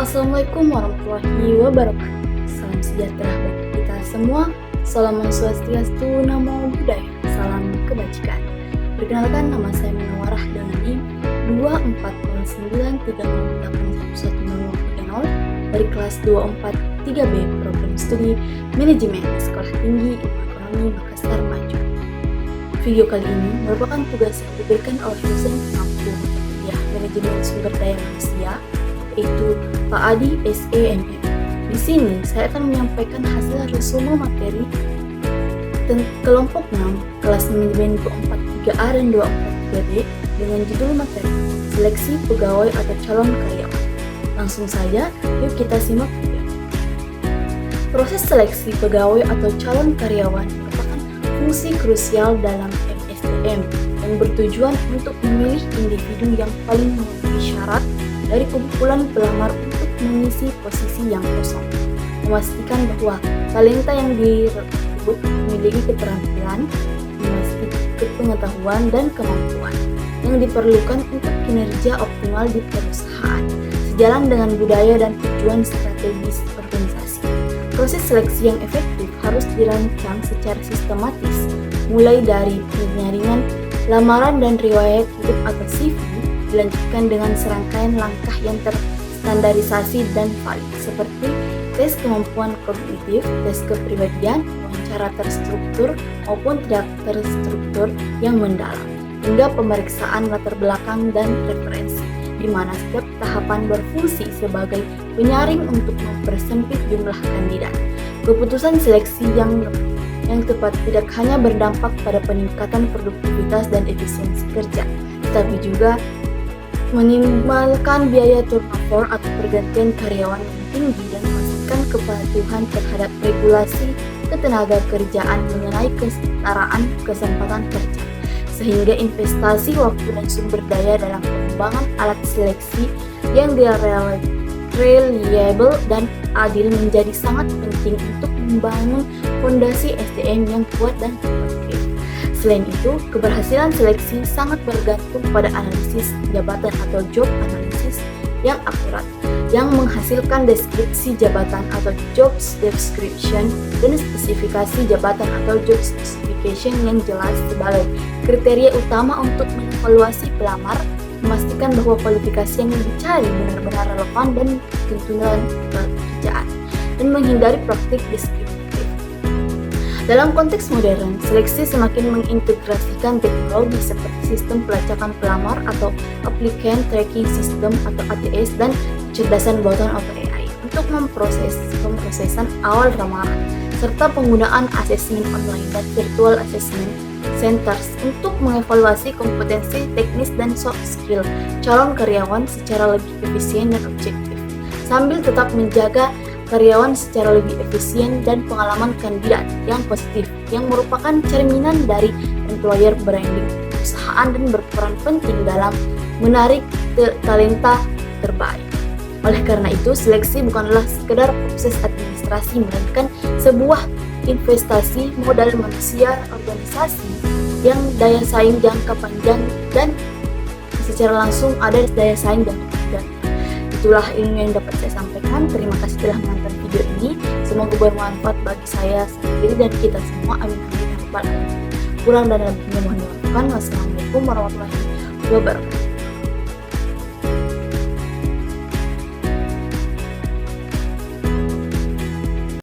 Assalamualaikum warahmatullahi wabarakatuh. Salam sejahtera bagi kita semua. Salam swastiastu, namo buddhaya. Salam kebajikan. Perkenalkan, nama saya Munawarah dengan NIM 24093081110 dari kelas 243B Program Studi Manajemen Sekolah Tinggi Ilmu Ekonomi Makassar Maju. Video kali ini merupakan tugas yang diberikan oleh dosen pengampu Manajemen Sumber Daya Manusia, yaitu Pak Adi SEMM. Di sini saya akan menyampaikan hasil resume materi kelompok 6 kelas manajemen 243A dan 243B dengan judul materi Seleksi Pegawai atau Calon Karyawan. Langsung saja, yuk kita simak video. Proses seleksi pegawai atau calon karyawan merupakan fungsi krusial dalam MSDM yang bertujuan untuk memilih individu yang paling memenuhi syarat dari kumpulan pelamar untuk mengisi posisi yang kosong, memastikan bahwa talenta yang direkrut memiliki keterampilan, pengetahuan, dan kemampuan yang diperlukan untuk kinerja optimal di perusahaan, sejalan dengan budaya dan tujuan strategis organisasi. Proses seleksi yang efektif harus dirancang secara sistematis, mulai dari penyaringan, lamaran, dan riwayat hidup atau CV, dilanjutkan dengan serangkaian langkah yang terstandarisasi dan valid, seperti tes kemampuan kognitif, tes kepribadian, wawancara terstruktur maupun tidak terstruktur yang mendalam, hingga pemeriksaan latar belakang dan referensi, di mana setiap tahapan berfungsi sebagai penyaring untuk mempersempit jumlah kandidat. Keputusan seleksi yang tepat tidak hanya berdampak pada peningkatan produktivitas dan efisiensi kerja, tetapi juga meminimalkan biaya turnover atau pergantian karyawan yang tinggi dan memastikan kepatuhan terhadap regulasi ketenaga kerjaan mengenai kesetaraan kesempatan kerja, sehingga investasi waktu dan sumber daya dalam pengembangan alat seleksi yang reliable dan adil menjadi sangat penting untuk membangun fondasi SDM yang kuat dan efektif. Selain itu, keberhasilan seleksi sangat bergantung pada analisis jabatan atau job analysis yang akurat, yang menghasilkan deskripsi jabatan atau job description dan spesifikasi jabatan atau job specification yang jelas sebagai kriteria utama untuk mengevaluasi pelamar, memastikan bahwa kualifikasi yang dicari benar-benar relevan dan tuntutan pekerjaan, dan menghindari praktik diskriminatif. Dalam konteks modern, seleksi semakin mengintegrasikan teknologi seperti sistem pelacakan pelamar atau Applicant Tracking System atau ATS dan kecerdasan buatan OpenAI untuk pemrosesan awal lamaran, serta penggunaan asesmen online dan virtual assessment centers untuk mengevaluasi kompetensi teknis dan soft skill calon karyawan secara lebih efisien dan objektif, sambil tetap menjaga karyawan secara lebih efisien dan pengalaman kandidat yang positif yang merupakan cerminan dari employer branding perusahaan dan berperan penting dalam menarik talenta terbaik. Oleh karena itu, seleksi bukanlah sekedar proses administrasi, melainkan sebuah investasi modal manusia organisasi yang daya saing jangka panjang dan secara langsung ada daya saing jangka panjang. Itulah ilmu yang dapat saya sampaikan. Terima kasih telah menonton video ini. Semoga bermanfaat bagi saya sendiri dan kita semua. Amin amin ya rabbal alamin. Kurang dan lebihnya mohon dimaafkan. Wassalamualaikum warahmatullahi wabarakatuh.